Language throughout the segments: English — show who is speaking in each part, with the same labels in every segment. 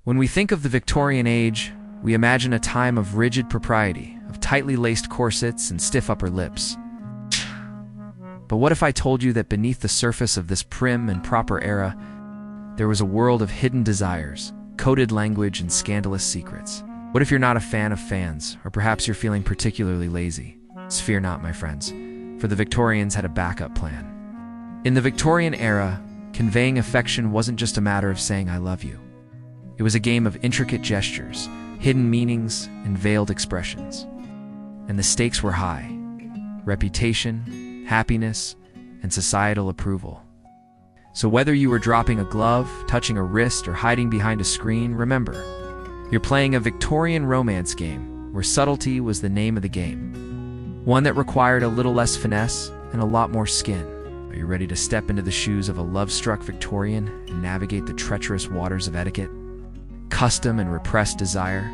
Speaker 1: When we think of the Victorian age, we imagine a time of rigid propriety, of tightly laced corsets and stiff upper lips. But what if I told you that beneath the surface of this prim and proper era, there was a world of hidden desires, coded language, and scandalous secrets? What if you're not a fan of fans, or perhaps you're feeling particularly lazy? Fear not, my friends, for the Victorians had a backup plan. In the Victorian era, conveying affection wasn't just a matter of saying "I love you." It was a game of intricate gestures, hidden meanings, and veiled expressions. And the stakes were high: reputation, happiness, and societal approval. So whether you were dropping a glove, touching a wrist, or hiding behind a screen, remember, you're playing a Victorian romance game where subtlety was the name of the game. One that required a little less finesse and a lot more skin. Are you ready to step into the shoes of a love-struck Victorian and navigate the treacherous waters of etiquette, custom, and repressed desire?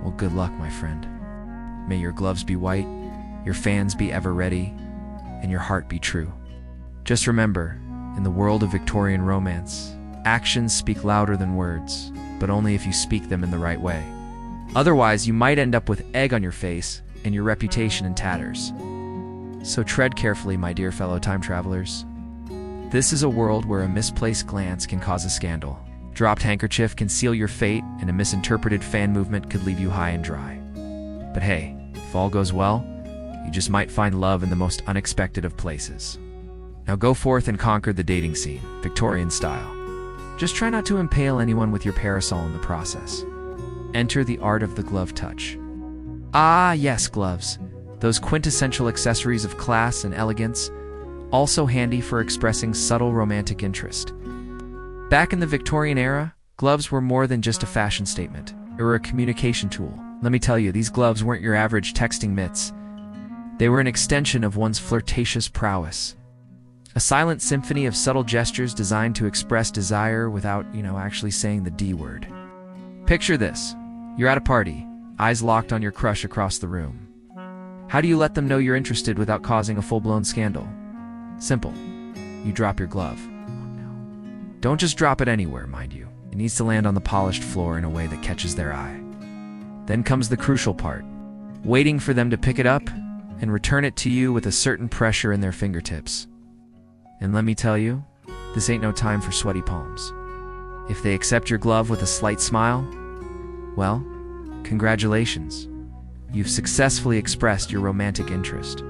Speaker 1: Well, good luck, my friend. May your gloves be white, your fans be ever ready, and your heart be true. Just remember, in the world of Victorian romance, actions speak louder than words, but only if you speak them in the right way. Otherwise, you might end up with egg on your face and your reputation in tatters. So tread carefully, my dear fellow time travelers. This is a world where a misplaced glance can cause a scandal. Dropped handkerchief can seal your fate, and a misinterpreted fan movement could leave you high and dry. But hey, if all goes well, you just might find love in the most unexpected of places. Now go forth and conquer the dating scene, Victorian style. Just try not to impale anyone with your parasol in the process. Enter the art of the glove touch. Ah, yes, gloves. Those quintessential accessories of class and elegance, also handy for expressing subtle romantic interest. Back in the Victorian era, gloves were more than just a fashion statement. They were a communication tool. Let me tell you, these gloves weren't your average texting mitts. They were an extension of one's flirtatious prowess. A silent symphony of subtle gestures designed to express desire without, actually saying the D word. Picture this. You're at a party, eyes locked on your crush across the room. How do you let them know you're interested without causing a full-blown scandal? Simple. You drop your glove. Don't just drop it anywhere, mind you. It needs to land on the polished floor in a way that catches their eye. Then comes the crucial part, waiting for them to pick it up and return it to you with a certain pressure in their fingertips. And let me tell you, this ain't no time for sweaty palms. If they accept your glove with a slight smile, well, congratulations. You've successfully expressed your romantic interest.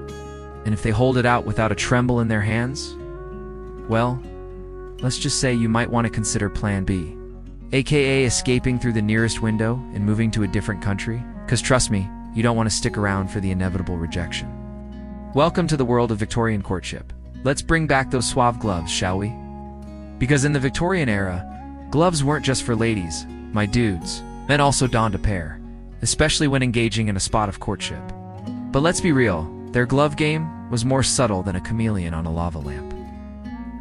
Speaker 1: And if they hold it out without a tremble in their hands, well, let's just say you might want to consider Plan B, aka escaping through the nearest window and moving to a different country, because trust me, you don't want to stick around for the inevitable rejection. Welcome to the world of Victorian courtship. Let's bring back those suave gloves, shall we? Because in the Victorian era, gloves weren't just for ladies, my dudes. Men also donned a pair, especially when engaging in a spot of courtship. But let's be real, their glove game was more subtle than a chameleon on a lava lamp.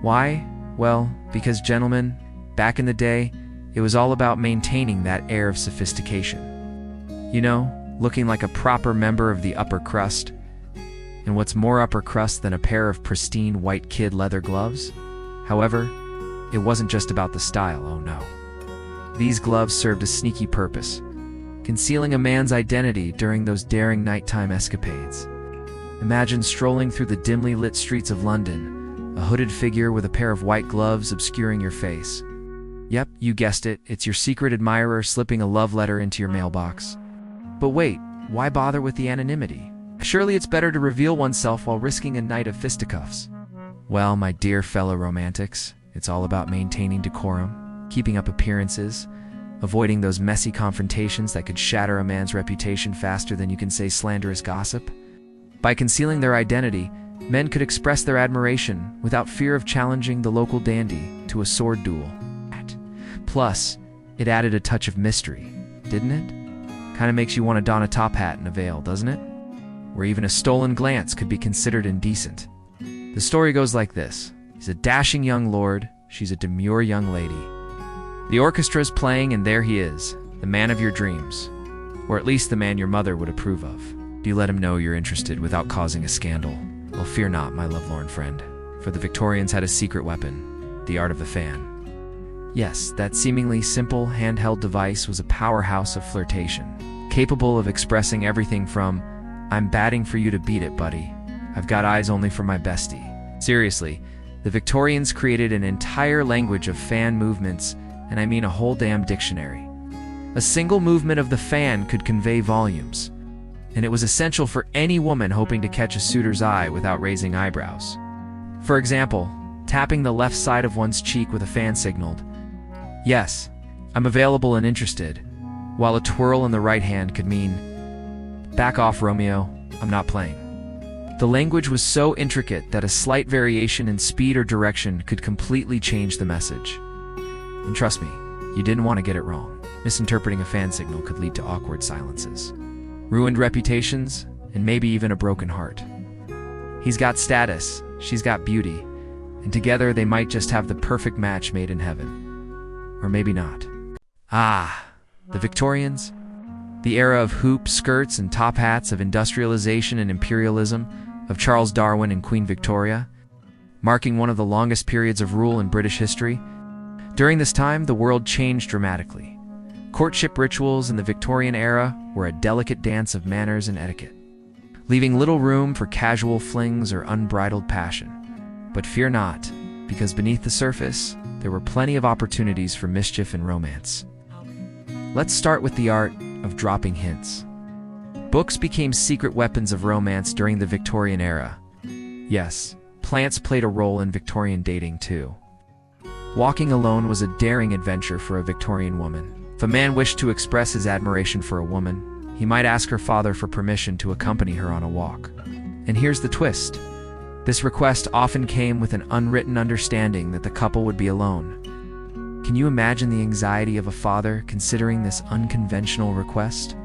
Speaker 1: Why? Well, because gentlemen, back in the day, it was all about maintaining that air of sophistication. Looking like a proper member of the upper crust. And what's more upper crust than a pair of pristine white kid leather gloves? However, it wasn't just about the style, oh no. These gloves served a sneaky purpose, concealing a man's identity during those daring nighttime escapades. Imagine strolling through the dimly lit streets of London, a hooded figure with a pair of white gloves obscuring your face. Yep, you guessed it, it's your secret admirer slipping a love letter into your mailbox. But wait, why bother with the anonymity? Surely it's better to reveal oneself while risking a night of fisticuffs. Well, my dear fellow romantics, it's all about maintaining decorum, keeping up appearances, avoiding those messy confrontations that could shatter a man's reputation faster than you can say slanderous gossip. By concealing their identity, men could express their admiration without fear of challenging the local dandy to a sword duel. Plus, it added a touch of mystery, didn't it? Kinda makes you want to don a top hat and a veil, doesn't it? Where even a stolen glance could be considered indecent. The story goes like this. He's a dashing young lord, she's a demure young lady. The orchestra's playing and there he is, the man of your dreams. Or at least the man your mother would approve of. Do you let him know you're interested without causing a scandal? Well, fear not, my lovelorn friend, for the Victorians had a secret weapon, the art of the fan. Yes, that seemingly simple handheld device was a powerhouse of flirtation, capable of expressing everything from, "I'm batting for you" to "Beat it, buddy. I've got eyes only for my bestie." Seriously, the Victorians created an entire language of fan movements, and I mean a whole damn dictionary. A single movement of the fan could convey volumes, and it was essential for any woman hoping to catch a suitor's eye without raising eyebrows. For example, tapping the left side of one's cheek with a fan signaled, "Yes, I'm available and interested," while a twirl in the right hand could mean, "Back off, Romeo, I'm not playing." The language was so intricate that a slight variation in speed or direction could completely change the message. And trust me, you didn't want to get it wrong. Misinterpreting a fan signal could lead to awkward silences, ruined reputations, and maybe even a broken heart. He's got status, she's got beauty, and together they might just have the perfect match made in heaven. Or maybe not. The Victorians? The era of hoop skirts and top hats, of industrialization and imperialism, of Charles Darwin and Queen Victoria, marking one of the longest periods of rule in British history. During this time, the world changed dramatically. Courtship rituals in the Victorian era were a delicate dance of manners and etiquette, leaving little room for casual flings or unbridled passion. But fear not, because beneath the surface, there were plenty of opportunities for mischief and romance. Let's start with the art of dropping hints. Books became secret weapons of romance during the Victorian era. Yes, plants played a role in Victorian dating too. Walking alone was a daring adventure for a Victorian woman. If a man wished to express his admiration for a woman, he might ask her father for permission to accompany her on a walk. And here's the twist. This request often came with an unwritten understanding that the couple would be alone. Can you imagine the anxiety of a father considering this unconventional request?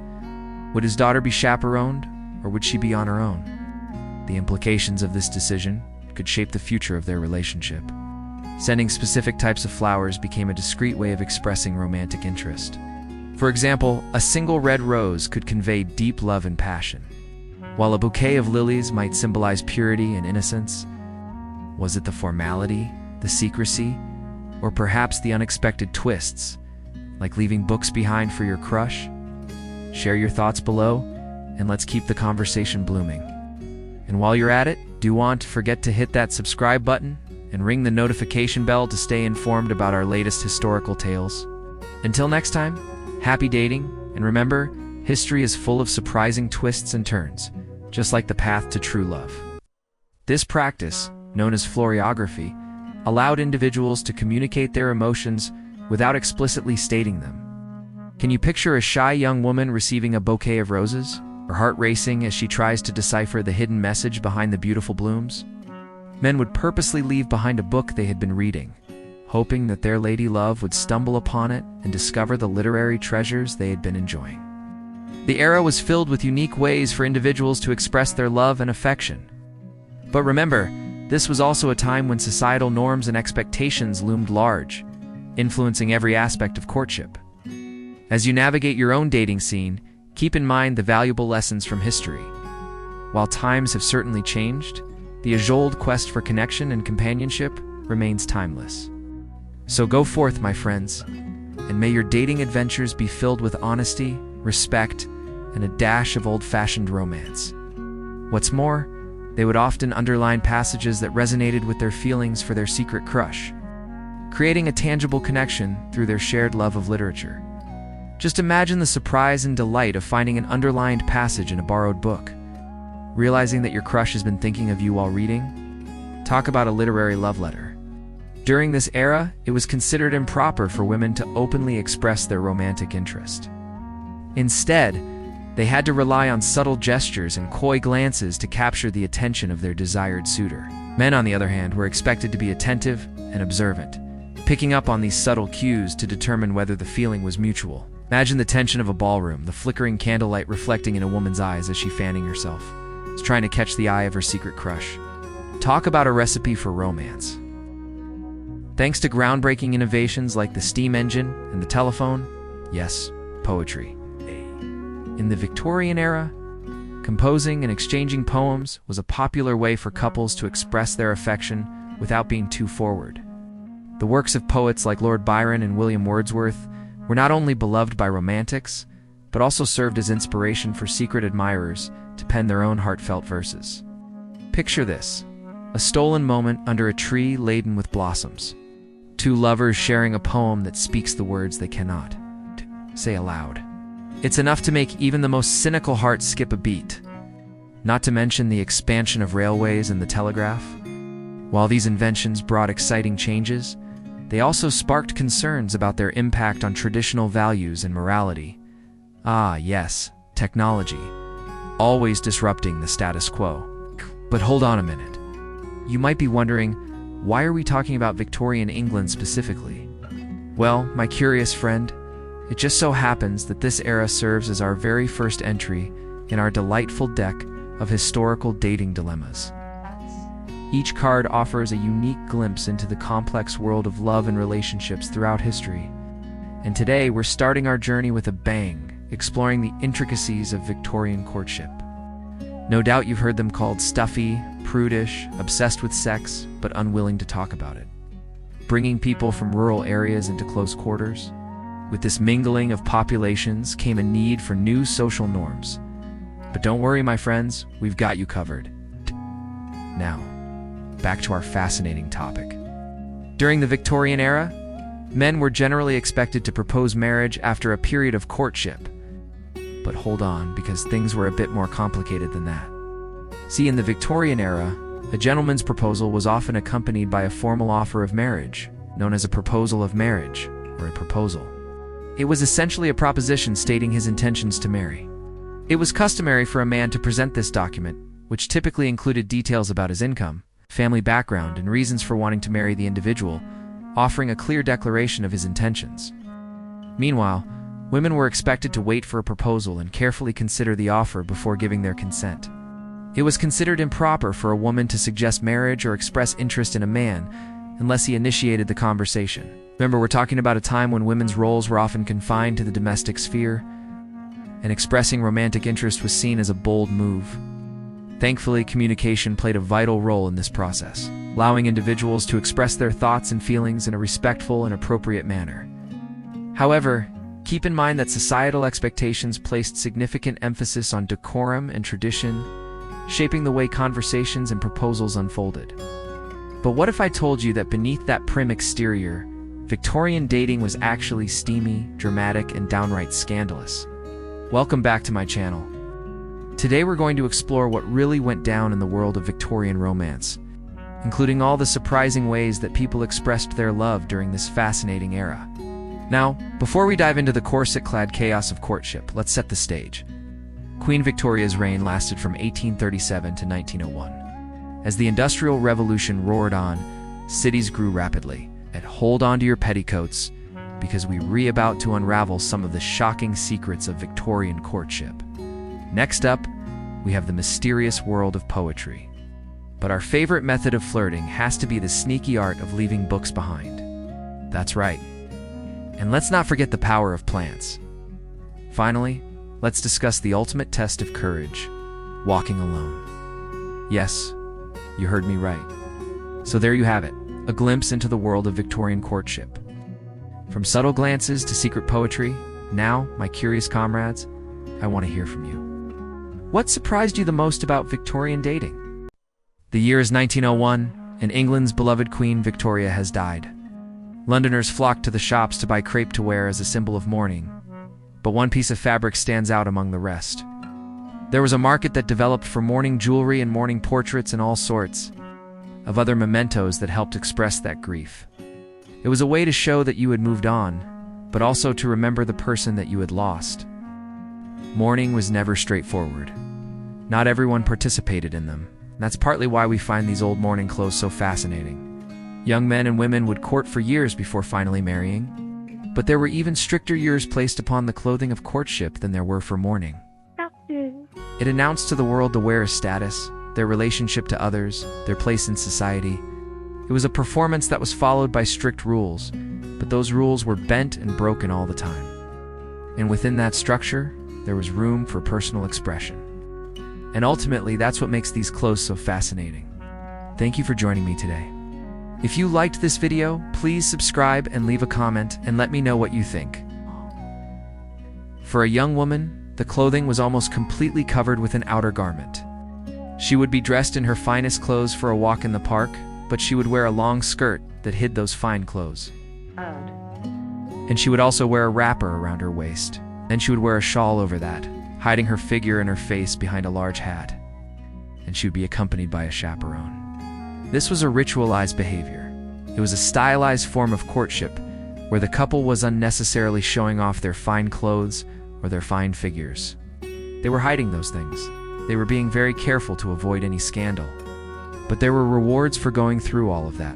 Speaker 1: Would his daughter be chaperoned, or would she be on her own? The implications of this decision could shape the future of their relationship. Sending specific types of flowers became a discreet way of expressing romantic interest. For example, a single red rose could convey deep love and passion, while a bouquet of lilies might symbolize purity and innocence. Was it the formality, the secrecy, or perhaps the unexpected twists, like leaving books behind for your crush? Share your thoughts below, and let's keep the conversation blooming. And while you're at it, do want to forget to hit that subscribe button and ring the notification bell to stay informed about our latest historical tales. Until next time, happy dating, and remember, history is full of surprising twists and turns, just like the path to true love. This practice, known as floriography, allowed individuals to communicate their emotions without explicitly stating them. Can you picture a shy young woman receiving a bouquet of roses, her heart racing as she tries to decipher the hidden message behind the beautiful blooms? Men would purposely leave behind a book they had been reading, hoping that their lady love would stumble upon it and discover the literary treasures they had been enjoying. The era was filled with unique ways for individuals to express their love and affection. But remember, this was also a time when societal norms and expectations loomed large, influencing every aspect of courtship. As you navigate your own dating scene, keep in mind the valuable lessons from history. While times have certainly changed, the age-old quest for connection and companionship remains timeless. So go forth, my friends, and may your dating adventures be filled with honesty, respect, and a dash of old-fashioned romance. What's more, they would often underline passages that resonated with their feelings for their secret crush, creating a tangible connection through their shared love of literature. Just imagine the surprise and delight of finding an underlined passage in a borrowed book, realizing that your crush has been thinking of you while reading. Talk about a literary love letter. During this era, it was considered improper for women to openly express their romantic interest. Instead, they had to rely on subtle gestures and coy glances to capture the attention of their desired suitor. Men, on the other hand, were expected to be attentive and observant, picking up on these subtle cues to determine whether the feeling was mutual. Imagine the tension of a ballroom, the flickering candlelight reflecting in a woman's eyes as she fanning herself, trying to catch the eye of her secret crush. Talk about a recipe for romance. Thanks to groundbreaking innovations like the steam engine and the telephone, yes, poetry. In the Victorian era, composing and exchanging poems was a popular way for couples to express their affection without being too forward. The works of poets like Lord Byron and William Wordsworth were not only beloved by romantics, but also served as inspiration for secret admirers to pen their own heartfelt verses. Picture this: a stolen moment under a tree laden with blossoms. Two lovers sharing a poem that speaks the words they cannot say aloud. It's enough to make even the most cynical heart skip a beat. Not to mention the expansion of railways and the telegraph. While these inventions brought exciting changes, they also sparked concerns about their impact on traditional values and morality. Ah, yes, technology, always disrupting the status quo. But hold on a minute. You might be wondering, why are we talking about Victorian England specifically? Well, my curious friend, it just so happens that this era serves as our very first entry in our delightful deck of historical dating dilemmas. Each card offers a unique glimpse into the complex world of love and relationships throughout history. And today, we're starting our journey with a bang, exploring the intricacies of Victorian courtship. No doubt you've heard them called stuffy, prudish, obsessed with sex, but unwilling to talk about it. Bringing people from rural areas into close quarters. With this mingling of populations came a need for new social norms. But don't worry, my friends, we've got you covered. Now, back to our fascinating topic. During the Victorian era, men were generally expected to propose marriage after a period of courtship. But hold on, because things were a bit more complicated than that. See, in the Victorian era, a gentleman's proposal was often accompanied by a formal offer of marriage, known as a proposal of marriage, or a proposal. It was essentially a proposition stating his intentions to marry. It was customary for a man to present this document, which typically included details about his income, family background, and reasons for wanting to marry the individual, offering a clear declaration of his intentions. Meanwhile, women were expected to wait for a proposal and carefully consider the offer before giving their consent. It was considered improper for a woman to suggest marriage or express interest in a man unless he initiated the conversation. Remember, we're talking about a time when women's roles were often confined to the domestic sphere, and expressing romantic interest was seen as a bold move. Thankfully, communication played a vital role in this process, allowing individuals to express their thoughts and feelings in a respectful and appropriate manner. However, keep in mind that societal expectations placed significant emphasis on decorum and tradition, shaping the way conversations and proposals unfolded. But what if I told you that beneath that prim exterior, Victorian dating was actually steamy, dramatic, and downright scandalous? Welcome back to my channel. Today we're going to explore what really went down in the world of Victorian romance, including all the surprising ways that people expressed their love during this fascinating era. Now, before we dive into the corset-clad chaos of courtship, let's set the stage. Queen Victoria's reign lasted from 1837 to 1901. As the Industrial Revolution roared on, cities grew rapidly. And hold on to your petticoats, because we're about to unravel some of the shocking secrets of Victorian courtship. Next up, we have the mysterious world of poetry. But our favorite method of flirting has to be the sneaky art of leaving books behind. That's right. And let's not forget the power of plants. Finally, let's discuss the ultimate test of courage, walking alone. Yes, you heard me right. So there you have it. A glimpse into the world of Victorian courtship. From subtle glances to secret poetry, now, my curious comrades, I want to hear from you. What surprised you the most about Victorian dating? The year is 1901, and England's beloved Queen Victoria has died. Londoners flocked to the shops to buy crepe to wear as a symbol of mourning, but one piece of fabric stands out among the rest. There was a market that developed for mourning jewelry and mourning portraits and all sorts of other mementos that helped express that grief. It was a way to show that you had moved on, but also to remember the person that you had lost. Mourning was never straightforward. Not everyone participated in them. That's partly why we find these old mourning clothes so fascinating. Young men and women would court for years before finally marrying, but there were even stricter years placed upon the clothing of courtship than there were for mourning. It announced to the world the wearer's status, their relationship to others, their place in society. It was a performance that was followed by strict rules, but those rules were bent and broken all the time. And within that structure, there was room for personal expression. And ultimately, that's what makes these clothes so fascinating. Thank you for joining me today. If you liked this video, please subscribe and leave a comment and let me know what you think. For a young woman, the clothing was almost completely covered with an outer garment. She would be dressed in her finest clothes for a walk in the park, but she would wear a long skirt that hid those fine clothes. And she would also wear a wrapper around her waist. Then she would wear a shawl over that, hiding her figure and her face behind a large hat. And she would be accompanied by a chaperone. This was a ritualized behavior. It was a stylized form of courtship, where the couple was unnecessarily showing off their fine clothes or their fine figures. They were hiding those things. They were being very careful to avoid any scandal. But there were rewards for going through all of that.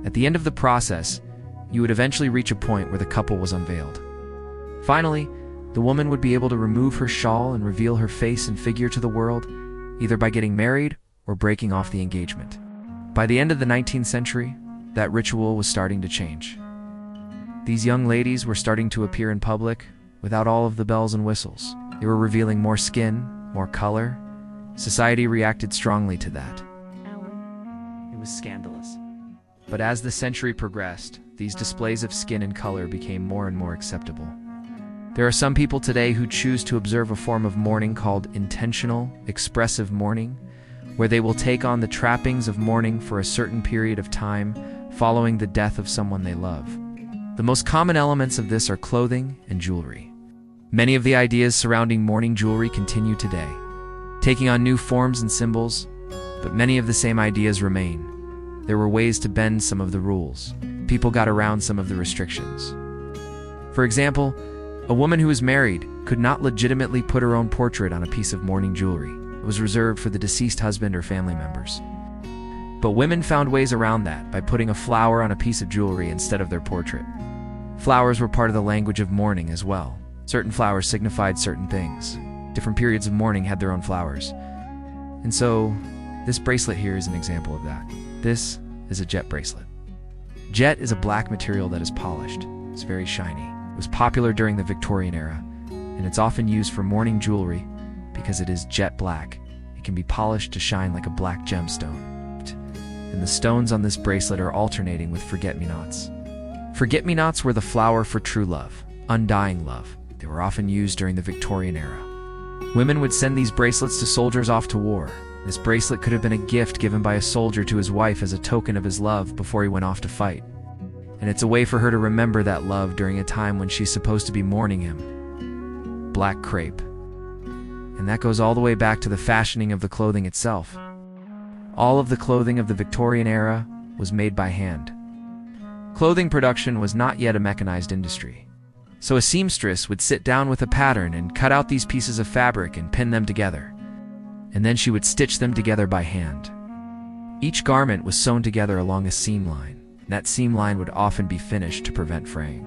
Speaker 1: At the end of the process, you would eventually reach a point where the couple was unveiled. Finally, the woman would be able to remove her shawl and reveal her face and figure to the world, either by getting married or breaking off the engagement. By the end of the 19th century, that ritual was starting to change. These young ladies were starting to appear in public without all of the bells and whistles. They were revealing more skin, more color. Society reacted strongly to that. It was scandalous. But as the century progressed, these displays of skin and color became more and more acceptable. There are some people today who choose to observe a form of mourning called intentional, expressive mourning, where they will take on the trappings of mourning for a certain period of time following the death of someone they love. The most common elements of this are clothing and jewelry. Many of the ideas surrounding mourning jewelry continue today, taking on new forms and symbols, but many of the same ideas remain. There were ways to bend some of the rules. People got around some of the restrictions. For example, a woman who was married could not legitimately put her own portrait on a piece of mourning jewelry. It was reserved for the deceased husband or family members. But women found ways around that by putting a flower on a piece of jewelry instead of their portrait. Flowers were part of the language of mourning as well. Certain flowers signified certain things. Different periods of mourning had their own flowers. And so, this bracelet here is an example of that. This is a jet bracelet. Jet is a black material that is polished. It's very shiny. It was popular during the Victorian era, and it's often used for mourning jewelry because it is jet black. It can be polished to shine like a black gemstone. And the stones on this bracelet are alternating with forget-me-nots. Forget-me-nots were the flower for true love, undying love. They were often used during the Victorian era. Women would send these bracelets to soldiers off to war. This bracelet could have been a gift given by a soldier to his wife as a token of his love before he went off to fight. And it's a way for her to remember that love during a time when she's supposed to be mourning him. Black crepe. And that goes all the way back to the fashioning of the clothing itself. All of the clothing of the Victorian era was made by hand. Clothing production was not yet a mechanized industry. So a seamstress would sit down with a pattern and cut out these pieces of fabric and pin them together. And then she would stitch them together by hand. Each garment was sewn together along a seam line. That seam line would often be finished to prevent fraying.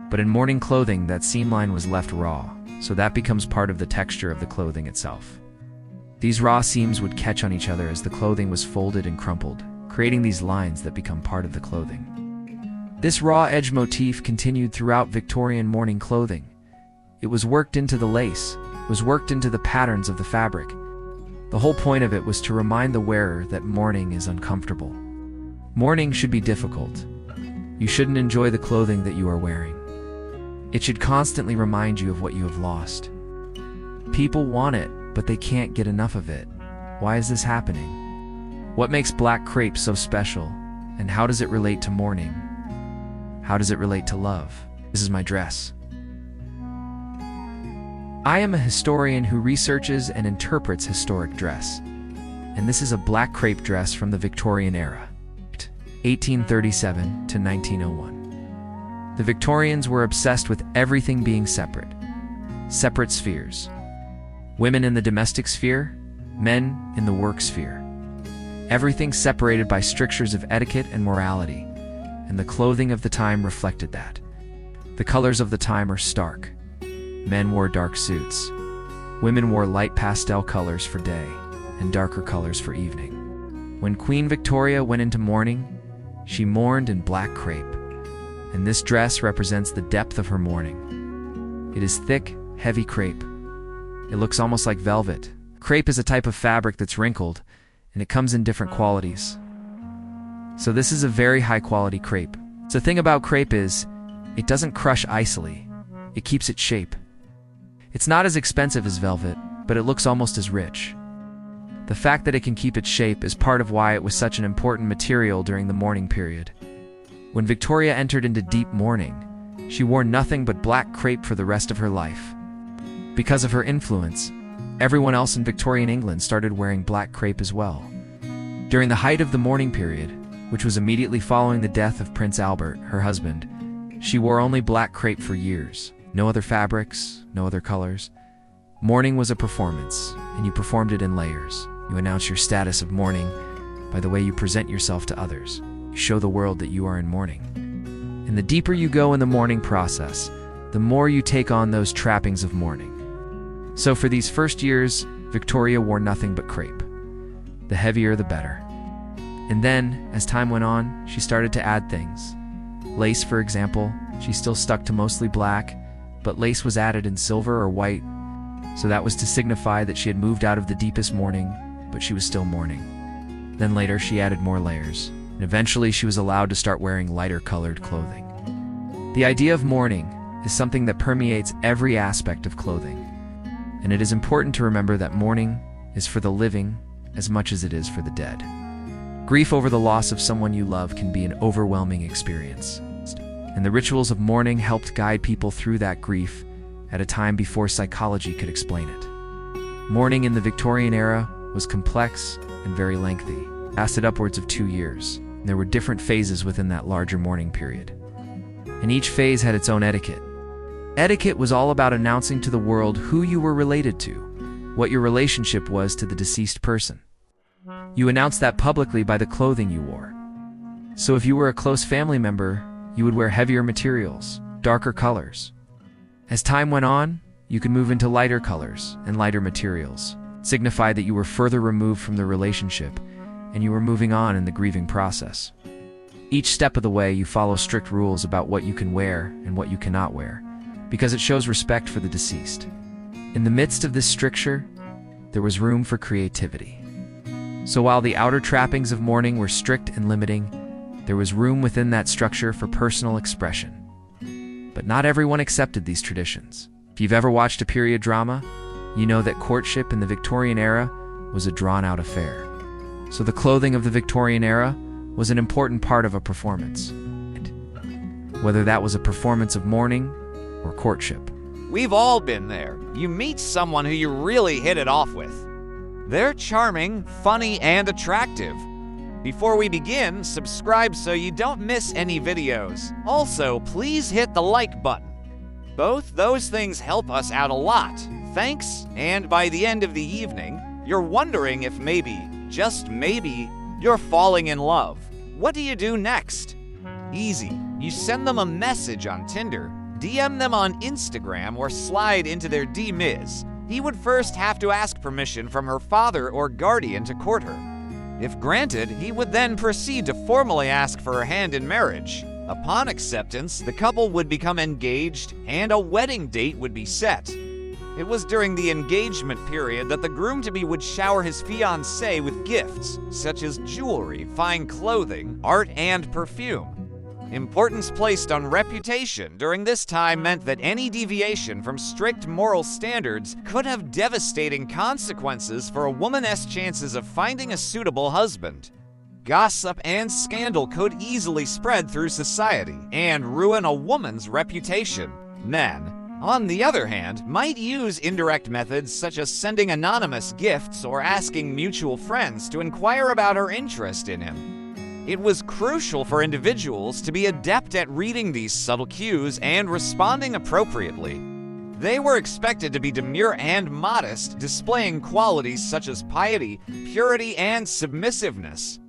Speaker 1: But in mourning clothing, that seam line was left raw, so that becomes part of the texture of the clothing itself. These raw seams would catch on each other as the clothing was folded and crumpled, creating these lines that become part of the clothing. This raw edge motif continued throughout Victorian mourning clothing. It was worked into the lace, was worked into the patterns of the fabric. The whole point of it was to remind the wearer that mourning is uncomfortable. Mourning should be difficult. You shouldn't enjoy the clothing that you are wearing. It should constantly remind you of what you have lost. People want it, but they can't get enough of it. Why is this happening? What makes black crepe so special? And how does it relate to mourning? How does it relate to love? This is my dress. I am a historian who researches and interprets historic dress. And this is a black crepe dress from the Victorian era, 1837 to 1901. The Victorians were obsessed with everything being separate. Separate spheres. Women in the domestic sphere, men in the work sphere. Everything separated by strictures of etiquette and morality, and the clothing of the time reflected that. The colors of the time are stark. Men wore dark suits. Women wore light pastel colors for day and darker colors for evening. When Queen Victoria went into mourning, she mourned in black crepe, and this dress represents the depth of her mourning. It is thick, heavy crepe. It looks almost like velvet. Crepe is a type of fabric that's wrinkled, and it comes in different qualities. So this is a very high quality crepe. So the thing about crepe is, it doesn't crush icily. It keeps its shape. It's not as expensive as velvet, but it looks almost as rich. The fact that it can keep its shape is part of why it was such an important material during the mourning period. When Victoria entered into deep mourning, she wore nothing but black crepe for the rest of her life. Because of her influence, everyone else in Victorian England started wearing black crepe as well. During the height of the mourning period, which was immediately following the death of Prince Albert, her husband, she wore only black crepe for years. No other fabrics, no other colors. Mourning was a performance, and you performed it in layers. You announce your status of mourning by the way you present yourself to others. You show the world that you are in mourning. And the deeper you go in the mourning process, the more you take on those trappings of mourning. So for these first years, Victoria wore nothing but crepe. The heavier, the better. And then, as time went on, she started to add things. Lace, for example, she still stuck to mostly black, but lace was added in silver or white, so that was to signify that she had moved out of the deepest mourning, but she was still mourning. Then later, she added more layers, and eventually she was allowed to start wearing lighter colored clothing. The idea of mourning is something that permeates every aspect of clothing, and it is important to remember that mourning is for the living as much as it is for the dead. Grief over the loss of someone you love can be an overwhelming experience, and the rituals of mourning helped guide people through that grief at a time before psychology could explain it. Mourning in the Victorian era was complex and very lengthy, lasted upwards of 2 years. And there were different phases within that larger mourning period, and each phase had its own etiquette. Etiquette was all about announcing to the world who you were related to, what your relationship was to the deceased person. You announced that publicly by the clothing you wore. So if you were a close family member, you would wear heavier materials, darker colors. As time went on, you could move into lighter colors and lighter materials, signify that you were further removed from the relationship and you were moving on in the grieving process. Each step of the way, you follow strict rules about what you can wear and what you cannot wear, because it shows respect for the deceased. In the midst of this stricture, there was room for creativity. So while the outer trappings of mourning were strict and limiting, there was room within that structure for personal expression. But not everyone accepted these traditions. If you've ever watched a period drama, you know that courtship in the Victorian era was a drawn-out affair. So the clothing of the Victorian era was an important part of a performance, whether that was a performance of mourning or courtship.
Speaker 2: We've all been there. You meet someone who you really hit it off with. They're charming, funny, and attractive. Before we begin, subscribe so you don't miss any videos. Also, please hit the like button. Both those things help us out a lot. Thanks, and by the end of the evening, you're wondering if maybe, just maybe, you're falling in love. What do you do next? Easy. You send them a message on Tinder, DM them on Instagram, or slide into their DMs. He would first have to ask permission from her father or guardian to court her. If granted, he would then proceed to formally ask for her hand in marriage. Upon acceptance, the couple would become engaged and a wedding date would be set. It was during the engagement period that the groom-to-be would shower his fiancée with gifts, such as jewelry, fine clothing, art, and perfume. Importance placed on reputation during this time meant that any deviation from strict moral standards could have devastating consequences for a woman's chances of finding a suitable husband. Gossip and scandal could easily spread through society and ruin a woman's reputation. Men, on the other hand, might use indirect methods such as sending anonymous gifts or asking mutual friends to inquire about her interest in him. It was crucial for individuals to be adept at reading these subtle cues and responding appropriately. They were expected to be demure and modest, displaying qualities such as piety, purity, and submissiveness.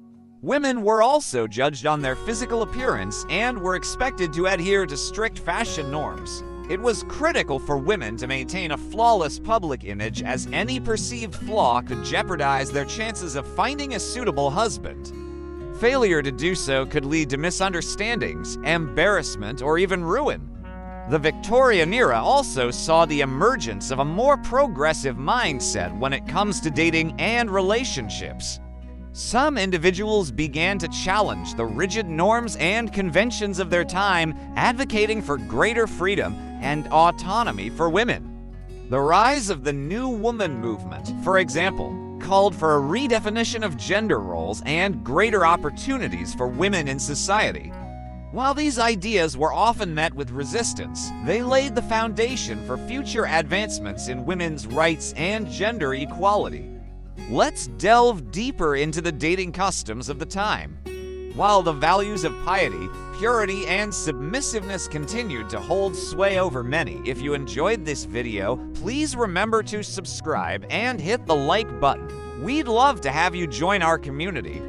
Speaker 2: Women were also judged on their physical appearance and were expected to adhere to strict fashion norms. It was critical for women to maintain a flawless public image, as any perceived flaw could jeopardize their chances of finding a suitable husband. Failure to do so could lead to misunderstandings, embarrassment, or even ruin. The Victorian era also saw the emergence of a more progressive mindset when it comes to dating and relationships. Some individuals began to challenge the rigid norms and conventions of their time, advocating for greater freedom and autonomy for women. The rise of the New Woman movement, for example, called for a redefinition of gender roles and greater opportunities for women in society. While these ideas were often met with resistance, they laid the foundation for future advancements in women's rights and gender equality. Let's delve deeper into the dating customs of the time. While the values of piety, purity, and submissiveness continued to hold sway over many, if you enjoyed this video, please remember to subscribe and hit the like button. We'd love to have you join our community.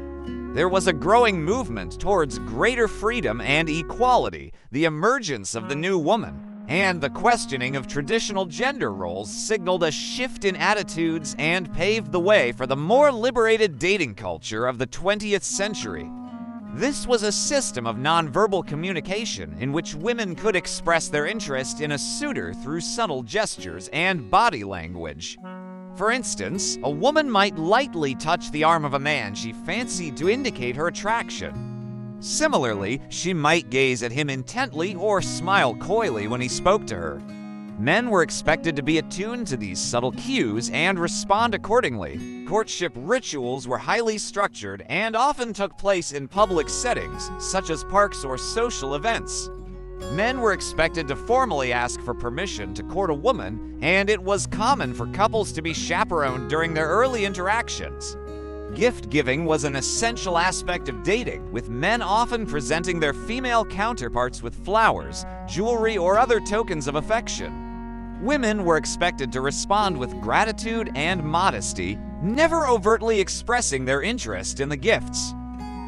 Speaker 2: There was a growing movement towards greater freedom and equality, the emergence of the new woman, and the questioning of traditional gender roles signaled a shift in attitudes and paved the way for the more liberated dating culture of the 20th century. This was a system of nonverbal communication in which women could express their interest in a suitor through subtle gestures and body language. For instance, a woman might lightly touch the arm of a man she fancied to indicate her attraction. Similarly, she might gaze at him intently or smile coyly when he spoke to her. Men were expected to be attuned to these subtle cues and respond accordingly. Courtship rituals were highly structured and often took place in public settings, such as parks or social events. Men were expected to formally ask for permission to court a woman, and it was common for couples to be chaperoned during their early interactions. Gift-giving was an essential aspect of dating, with men often presenting their female counterparts with flowers, jewelry, or other tokens of affection. Women were expected to respond with gratitude and modesty, never overtly expressing their interest in the gifts,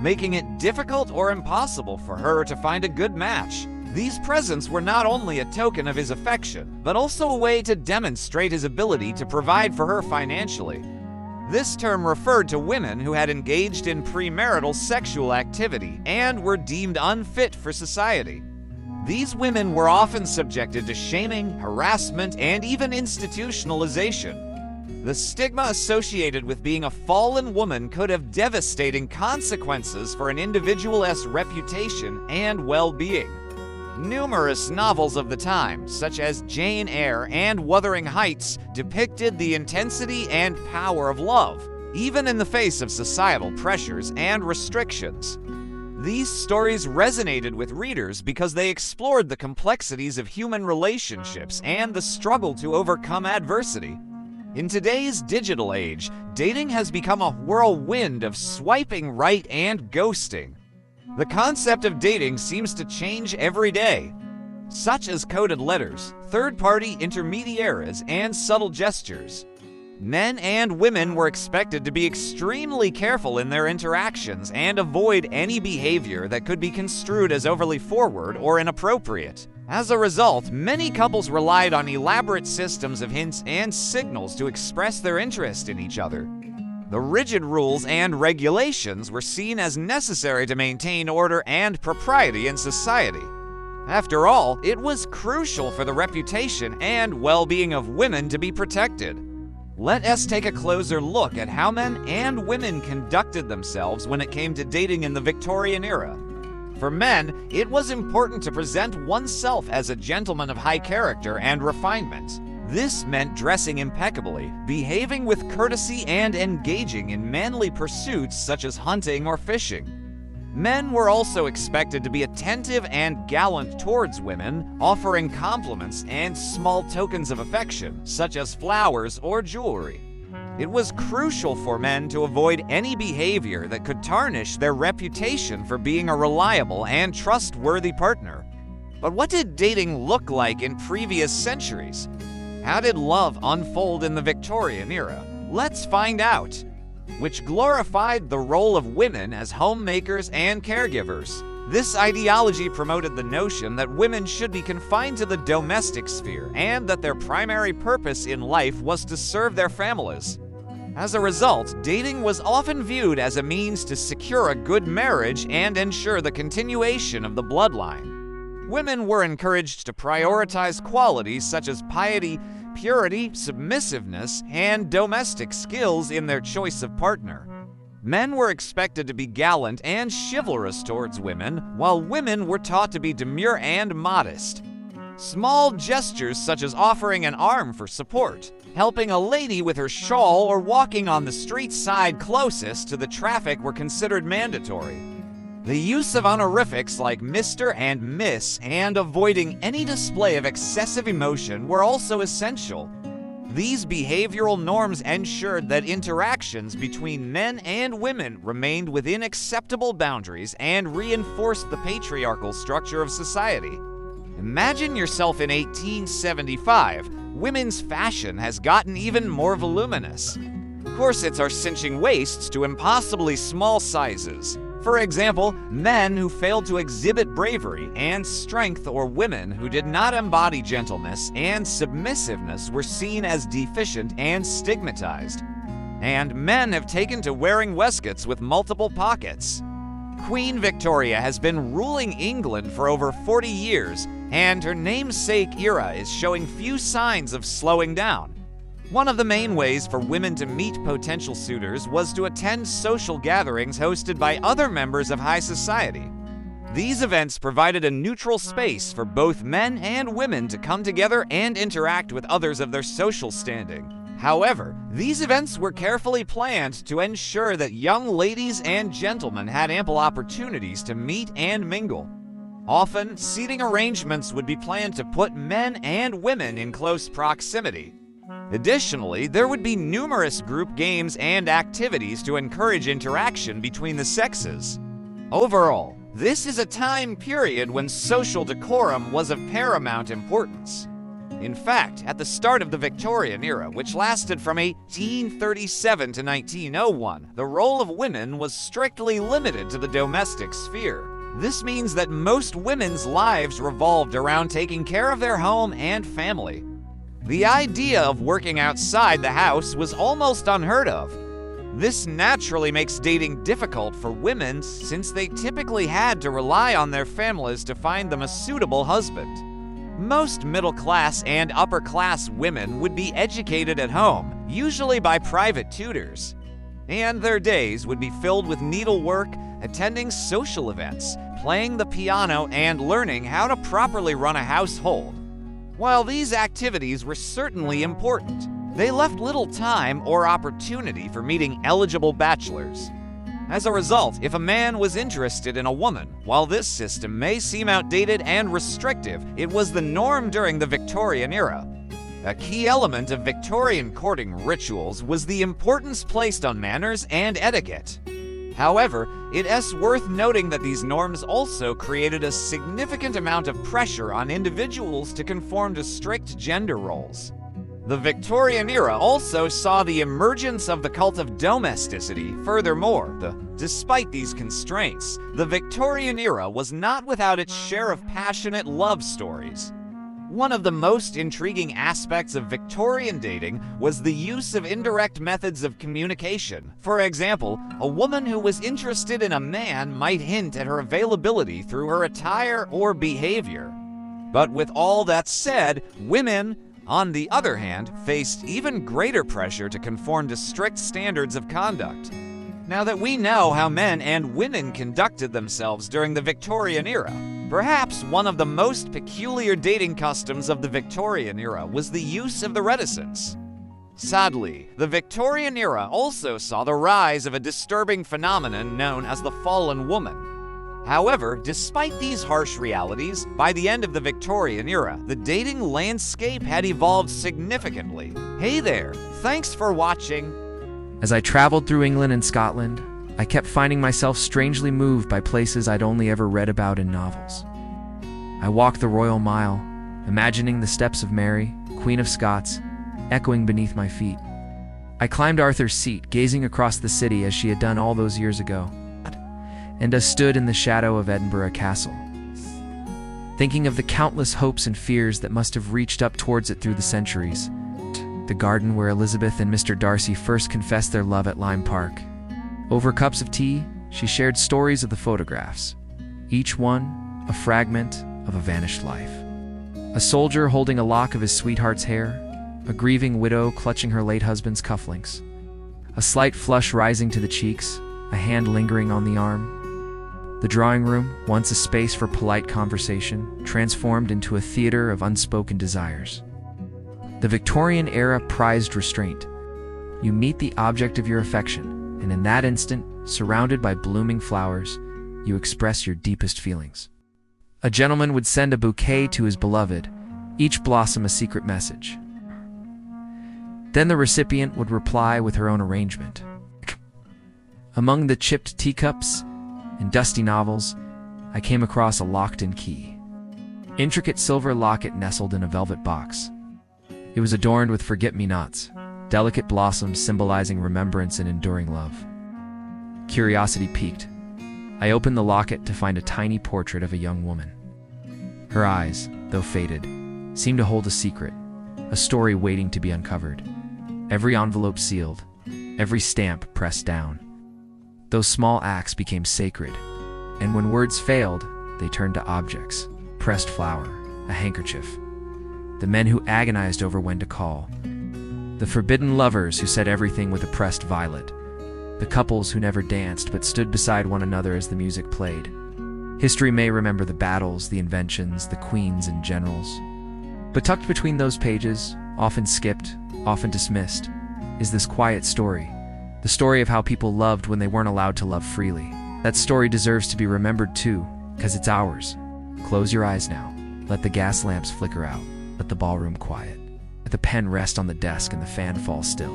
Speaker 2: making it difficult or impossible for her to find a good match. These presents were not only a token of his affection, but also a way to demonstrate his ability to provide for her financially. This term referred to women who had engaged in premarital sexual activity and were deemed unfit for society. These women were often subjected to shaming, harassment, and even institutionalization. The stigma associated with being a fallen woman could have devastating consequences for an individual's reputation and well-being. Numerous novels of the time, such as Jane Eyre and Wuthering Heights, depicted the intensity and power of love, even in the face of societal pressures and restrictions. These stories resonated with readers because they explored the complexities of human relationships and the struggle to overcome adversity. In today's digital age, dating has become a whirlwind of swiping right and ghosting. The concept of dating seems to change every day, such as coded letters, third-party intermediaries, and subtle gestures. Men and women were expected to be extremely careful in their interactions and avoid any behavior that could be construed as overly forward or inappropriate. As a result, many couples relied on elaborate systems of hints and signals to express their interest in each other. The rigid rules and regulations were seen as necessary to maintain order and propriety in society. After all, it was crucial for the reputation and well-being of women to be protected. Let us take a closer look at how men and women conducted themselves when it came to dating in the Victorian era. For men, it was important to present oneself as a gentleman of high character and refinement. This meant dressing impeccably, behaving with courtesy, and engaging in manly pursuits such as hunting or fishing. Men were also expected to be attentive and gallant towards women, offering compliments and small tokens of affection, such as flowers or jewelry. It was crucial for men to avoid any behavior that could tarnish their reputation for being a reliable and trustworthy partner. But what did dating look like in previous centuries? How did love unfold in the Victorian era? Let's find out. Which glorified the role of women as homemakers and caregivers. This ideology promoted the notion that women should be confined to the domestic sphere and that their primary purpose in life was to serve their families. As a result, dating was often viewed as a means to secure a good marriage and ensure the continuation of the bloodline. Women were encouraged to prioritize qualities such as piety, purity, submissiveness, and domestic skills in their choice of partner. Men were expected to be gallant and chivalrous towards women, while women were taught to be demure and modest. Small gestures such as offering an arm for support, helping a lady with her shawl, or walking on the street side closest to the traffic were considered mandatory. The use of honorifics like Mr. and Miss and avoiding any display of excessive emotion were also essential. These behavioral norms ensured that interactions between men and women remained within acceptable boundaries and reinforced the patriarchal structure of society. Imagine yourself in 1875. Women's fashion has gotten even more voluminous. Corsets are cinching waists to impossibly small sizes. For example, men who failed to exhibit bravery and strength, or women who did not embody gentleness and submissiveness, were seen as deficient and stigmatized. And men have taken to wearing waistcoats with multiple pockets. Queen Victoria has been ruling England for over 40 years, and her namesake era is showing few signs of slowing down. One of the main ways for women to meet potential suitors was to attend social gatherings hosted by other members of high society. These events provided a neutral space for both men and women to come together and interact with others of their social standing. However, these events were carefully planned to ensure that young ladies and gentlemen had ample opportunities to meet and mingle. Often, seating arrangements would be planned to put men and women in close proximity. Additionally, there would be numerous group games and activities to encourage interaction between the sexes. Overall, this is a time period when social decorum was of paramount importance. In fact, at the start of the Victorian era, which lasted from 1837 to 1901, the role of women was strictly limited to the domestic sphere. This means that most women's lives revolved around taking care of their home and family. The idea of working outside the house was almost unheard of. This naturally makes dating difficult for women, since they typically had to rely on their families to find them a suitable husband. Most middle-class and upper-class women would be educated at home, usually by private tutors. And their days would be filled with needlework, attending social events, playing the piano, and learning how to properly run a household. While these activities were certainly important, they left little time or opportunity for meeting eligible bachelors. As a result, if a man was interested in a woman, while this system may seem outdated and restrictive, it was the norm during the Victorian era. A key element of Victorian courting rituals was the importance placed on manners and etiquette. However, it is worth noting that these norms also created a significant amount of pressure on individuals to conform to strict gender roles. The Victorian era also saw the emergence of the cult of domesticity. Furthermore, despite these constraints, the Victorian era was not without its share of passionate love stories. One of the most intriguing aspects of Victorian dating was the use of indirect methods of communication. For example, a woman who was interested in a man might hint at her availability through her attire or behavior. But with all that said, women, on the other hand, faced even greater pressure to conform to strict standards of conduct. Now that we know how men and women conducted themselves during the Victorian era, perhaps one of the most peculiar dating customs of the Victorian era was the use of the reticence. Sadly, the Victorian era also saw the rise of a disturbing phenomenon known as the fallen woman. However, despite these harsh realities, by the end of the Victorian era, the dating landscape had evolved significantly. Hey there, thanks for watching.
Speaker 1: As I traveled through England and Scotland, I kept finding myself strangely moved by places I'd only ever read about in novels. I walked the Royal Mile, imagining the steps of Mary, Queen of Scots, echoing beneath my feet. I climbed Arthur's Seat, gazing across the city as she had done all those years ago, and stood in the shadow of Edinburgh Castle, thinking of the countless hopes and fears that must have reached up towards it through the centuries. The garden where Elizabeth and Mr. Darcy first confessed their love at Lyme Park. Over cups of tea, she shared stories of the photographs, each one a fragment of a vanished life. A soldier holding a lock of his sweetheart's hair, a grieving widow clutching her late husband's cufflinks, a slight flush rising to the cheeks, a hand lingering on the arm. The drawing room, once a space for polite conversation, transformed into a theater of unspoken desires. The Victorian era prized restraint. You meet the object of your affection, and in that instant, surrounded by blooming flowers, you express your deepest feelings. A gentleman would send a bouquet to his beloved, each blossom a secret message. Then the recipient would reply with her own arrangement. Among the chipped teacups and dusty novels, I came across a locked-in key. Intricate silver locket nestled in a velvet box. It was adorned with forget-me-nots, delicate blossoms symbolizing remembrance and enduring love. Curiosity piqued. I opened the locket to find a tiny portrait of a young woman. Her eyes, though faded, seemed to hold a secret, a story waiting to be uncovered. Every envelope sealed, every stamp pressed down. Those small acts became sacred, and when words failed, they turned to objects: pressed flower, a handkerchief. The men who agonized over when to call. The forbidden lovers who said everything with a pressed violet. The couples who never danced but stood beside one another as the music played. History may remember the battles, the inventions, the queens and generals. But tucked between those pages, often skipped, often dismissed, is this quiet story. The story of how people loved when they weren't allowed to love freely. That story deserves to be remembered too, because it's ours. Close your eyes now. Let the gas lamps flicker out. Let the ballroom quiet. Let the pen rest on the desk and the fan fall still.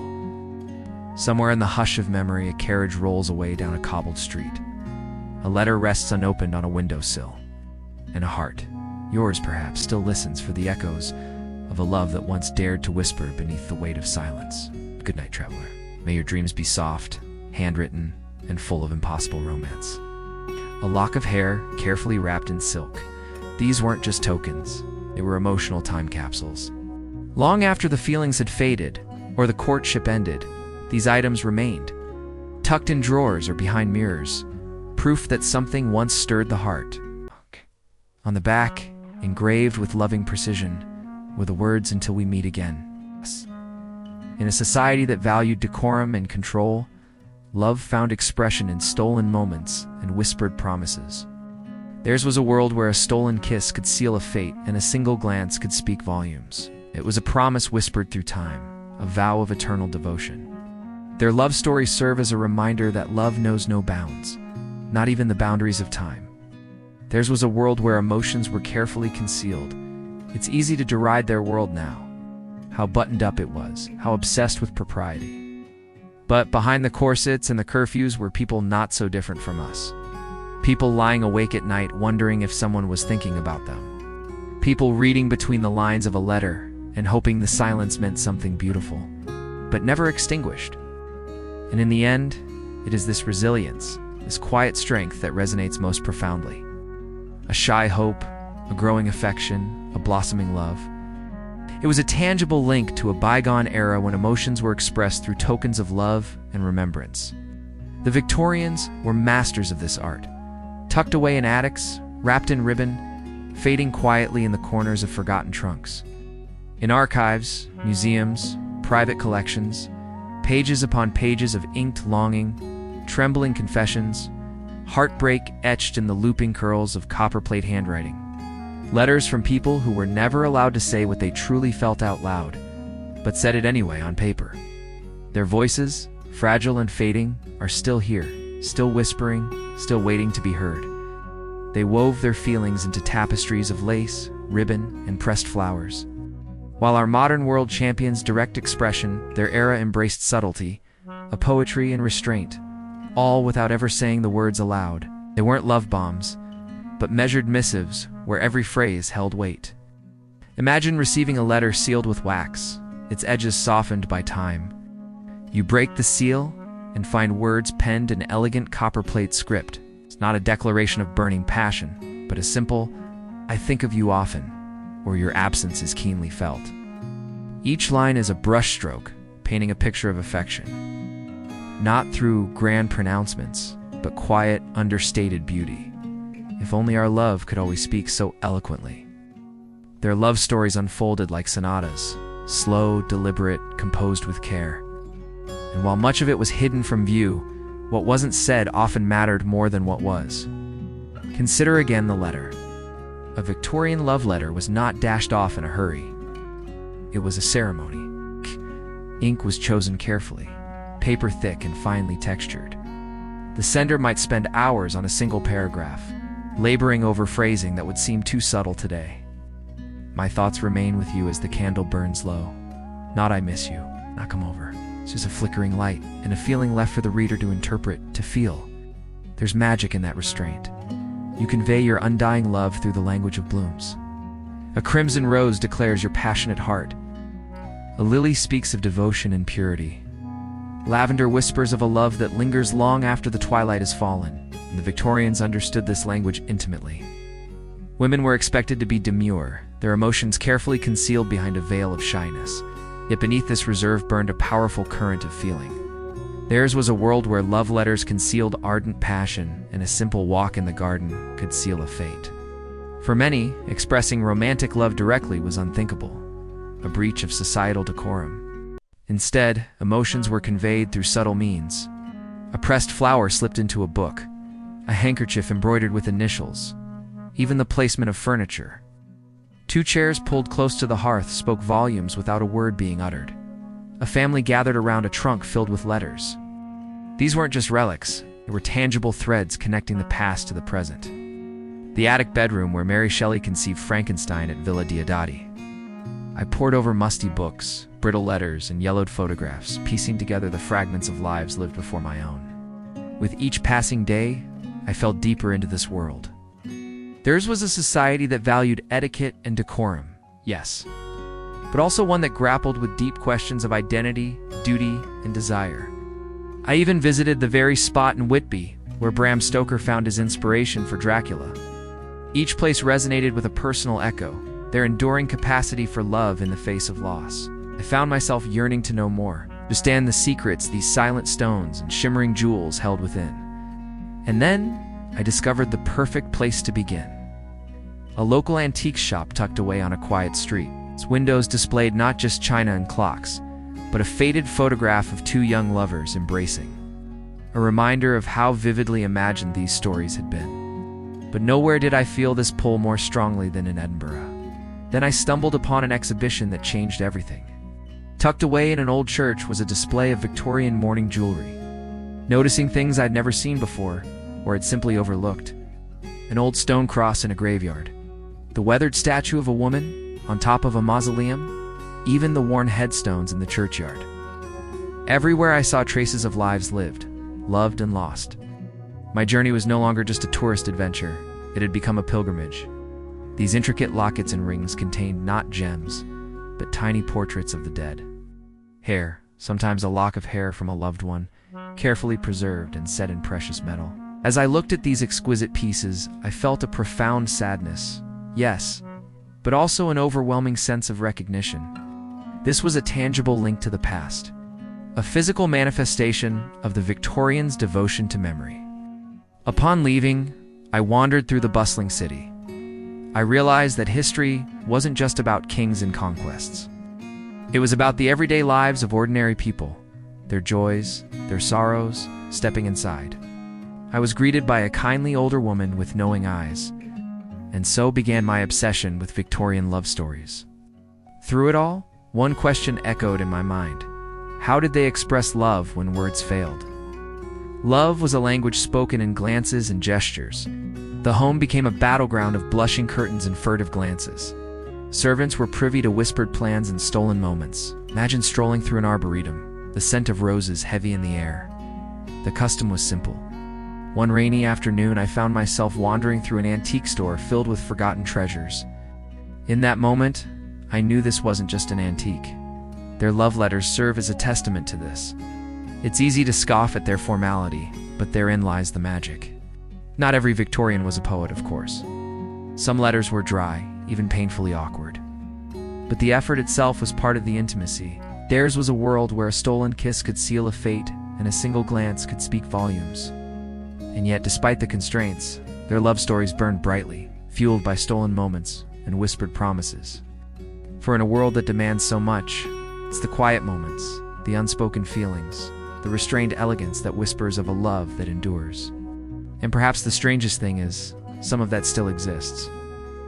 Speaker 1: Somewhere in the hush of memory, a carriage rolls away down a cobbled street. A letter rests unopened on a windowsill. And a heart, yours perhaps, still listens for the echoes of a love that once dared to whisper beneath the weight of silence. Good night, traveler. May your dreams be soft, handwritten, and full of impossible romance. A lock of hair carefully wrapped in silk. These weren't just tokens. They were emotional time capsules. Long after the feelings had faded, or the courtship ended, these items remained, tucked in drawers or behind mirrors, proof that something once stirred the heart. On the back, engraved with loving precision, were the words, "Until we meet again." In a society that valued decorum and control, love found expression in stolen moments and whispered promises. Theirs was a world where a stolen kiss could seal a fate and a single glance could speak volumes. It was a promise whispered through time, a vow of eternal devotion. Their love stories serve as a reminder that love knows no bounds, not even the boundaries of time. Theirs was a world where emotions were carefully concealed. It's easy to deride their world now. How buttoned up it was, how obsessed with propriety. But behind the corsets and the curfews were people not so different from us. People lying awake at night wondering if someone was thinking about them. People reading between the lines of a letter and hoping the silence meant something beautiful, but never extinguished. And in the end, it is this resilience, this quiet strength that resonates most profoundly. A shy hope, a growing affection, a blossoming love. It was a tangible link to a bygone era when emotions were expressed through tokens of love and remembrance. The Victorians were masters of this art, tucked away in attics, wrapped in ribbon, fading quietly in the corners of forgotten trunks. In archives, museums, private collections, pages upon pages of inked longing, trembling confessions, heartbreak etched in the looping curls of copperplate handwriting. Letters from people who were never allowed to say what they truly felt out loud, but said it anyway on paper. Their voices, fragile and fading, are still here, still whispering, still waiting to be heard. They wove their feelings into tapestries of lace, ribbon, and pressed flowers. While our modern world champions direct expression, their era embraced subtlety, a poetry and restraint, all without ever saying the words aloud. They weren't love bombs, but measured missives where every phrase held weight. Imagine receiving a letter sealed with wax, its edges softened by time. You break the seal and find words penned in elegant copperplate script. It's not a declaration of burning passion, but a simple, "I think of you often," or "Your absence is keenly felt." Each line is a brushstroke, painting a picture of affection. Not through grand pronouncements, but quiet, understated beauty. If only our love could always speak so eloquently. Their love stories unfolded like sonatas, slow, deliberate, composed with care. And while much of it was hidden from view, What wasn't said often mattered more than what was. Consider again the letter. A Victorian love letter was not dashed off in a hurry. It was a ceremony. Ink was chosen carefully, paper thick and finely textured. The sender might spend hours on a single paragraph, laboring over phrasing that would seem too subtle today. My thoughts remain with you as the candle burns low. Not "I miss you," not "come over." It's just a flickering light and a feeling left for the reader to interpret, to feel. There's magic in that restraint. You convey your undying love through the language of blooms. A crimson rose declares your passionate heart. A lily speaks of devotion and purity. Lavender whispers of a love that lingers long after the twilight has fallen, and the Victorians understood this language intimately. Women were expected to be demure, their emotions carefully concealed behind a veil of shyness. Yet beneath this reserve burned a powerful current of feeling. Theirs was a world where love letters concealed ardent passion, and a simple walk in the garden could seal a fate. For many, expressing romantic love directly was unthinkable, a breach of societal decorum. Instead, emotions were conveyed through subtle means. A pressed flower slipped into a book, a handkerchief embroidered with initials, even the placement of furniture. 2 chairs pulled close to the hearth spoke volumes without a word being uttered. A family gathered around a trunk filled with letters. These weren't just relics, they were tangible threads connecting the past to the present. The attic bedroom where Mary Shelley conceived Frankenstein at Villa Diodati. I pored over musty books, brittle letters, and yellowed photographs, piecing together the fragments of lives lived before my own. With each passing day, I fell deeper into this world. Theirs was a society that valued etiquette and decorum, yes, but also one that grappled with deep questions of identity, duty, and desire. I even visited the very spot in Whitby where Bram Stoker found his inspiration for Dracula. Each place resonated with a personal echo, their enduring capacity for love in the face of loss. I found myself yearning to know more, to understand the secrets these silent stones and shimmering jewels held within. And then, I discovered the perfect place to begin. A local antique shop tucked away on a quiet street. Its windows displayed not just china and clocks, but a faded photograph of 2 young lovers embracing. A reminder of how vividly imagined these stories had been. But nowhere did I feel this pull more strongly than in Edinburgh. Then I stumbled upon an exhibition that changed everything. Tucked away in an old church was a display of Victorian mourning jewelry. Noticing things I'd never seen before, or had simply overlooked. An old stone cross in a graveyard. The weathered statue of a woman on top of a mausoleum, even the worn headstones in the churchyard. Everywhere I saw traces of lives lived, loved and lost. My journey was no longer just a tourist adventure, it had become a pilgrimage. These intricate lockets and rings contained not gems, but tiny portraits of the dead. Hair, sometimes a lock of hair from a loved one, carefully preserved and set in precious metal. As I looked at these exquisite pieces, I felt a profound sadness. Yes, but also an overwhelming sense of recognition. This was a tangible link to the past, a physical manifestation of the Victorians' devotion to memory. Upon leaving, I wandered through the bustling city. I realized that history wasn't just about kings and conquests. It was about the everyday lives of ordinary people, their joys, their sorrows, stepping inside. I was greeted by a kindly older woman with knowing eyes, and so began my obsession with Victorian love stories. Through it all, one question echoed in my mind. How did they express love when words failed? Love was a language spoken in glances and gestures. The home became a battleground of blushing curtains and furtive glances. Servants were privy to whispered plans and stolen moments. Imagine strolling through an arboretum, the scent of roses heavy in the air. The custom was simple. One rainy afternoon, I found myself wandering through an antique store filled with forgotten treasures. In that moment, I knew this wasn't just an antique. Their love letters serve as a testament to this. It's easy to scoff at their formality, but therein lies the magic. Not every Victorian was a poet, of course. Some letters were dry, even painfully awkward. But the effort itself was part of the intimacy. Theirs was a world where a stolen kiss could seal a fate, and a single glance could speak volumes. And yet, despite the constraints, their love stories burned brightly, fueled by stolen moments and whispered promises. For in a world that demands so much, it's the quiet moments, the unspoken feelings, the restrained elegance that whispers of a love that endures. And perhaps the strangest thing is, some of that still exists.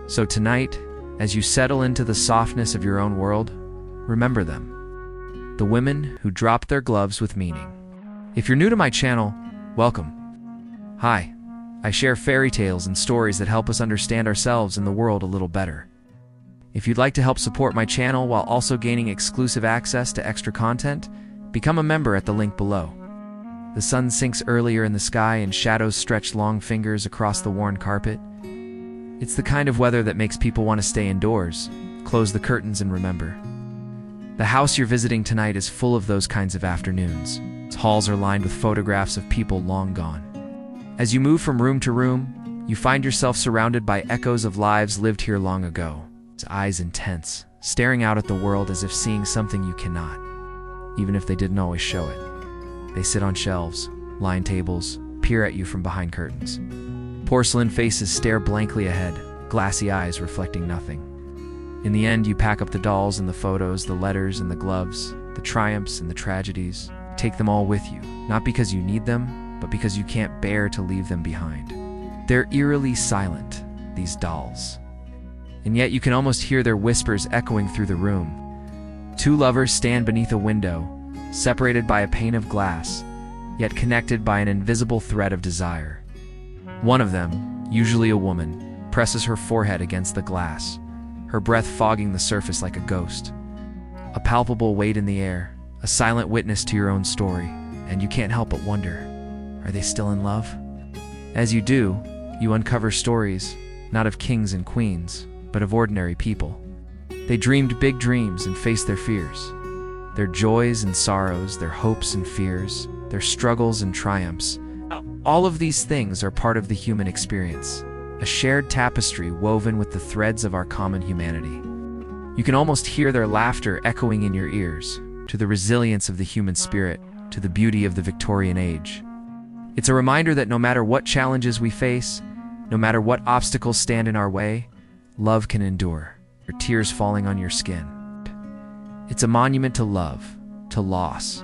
Speaker 1: So tonight, as you settle into the softness of your own world, remember them. The women who dropped their gloves with meaning. If you're new to my channel, welcome. Hi, I share fairy tales and stories that help us understand ourselves and the world a little better. If you'd like to help support my channel while also gaining exclusive access to extra content, become a member at the link below. The sun sinks earlier in the sky and shadows stretch long fingers across the worn carpet. It's the kind of weather that makes people want to stay indoors, close the curtains and remember. The house you're visiting tonight is full of those kinds of afternoons. Its halls are lined with photographs of people long gone. As you move from room to room, you find yourself surrounded by echoes of lives lived here long ago. Its eyes intense, staring out at the world as if seeing something you cannot, even if they didn't always show it. They sit on shelves, line tables, peer at you from behind curtains. Porcelain faces stare blankly ahead, glassy eyes reflecting nothing. In the end, you pack up the dolls and the photos, the letters and the gloves, the triumphs and the tragedies. Take them all with you, not because you need them, but because you can't bear to leave them behind. They're eerily silent, these dolls. And yet you can almost hear their whispers echoing through the room. Two lovers stand beneath a window, separated by a pane of glass, yet connected by an invisible thread of desire. One of them, usually a woman, presses her forehead against the glass, her breath fogging the surface like a ghost. A palpable weight in the air, a silent witness to your own story, and you can't help but wonder, are they still in love? As you do, you uncover stories, not of kings and queens, but of ordinary people. They dreamed big dreams and faced their fears. Their joys and sorrows, their hopes and fears, their struggles and triumphs. All of these things are part of the human experience, a shared tapestry woven with the threads of our common humanity. You can almost hear their laughter echoing in your ears, to the resilience of the human spirit, to the beauty of the Victorian age. It's a reminder that no matter what challenges we face, no matter what obstacles stand in our way, love can endure, your tears falling on your skin. It's a monument to love, to loss,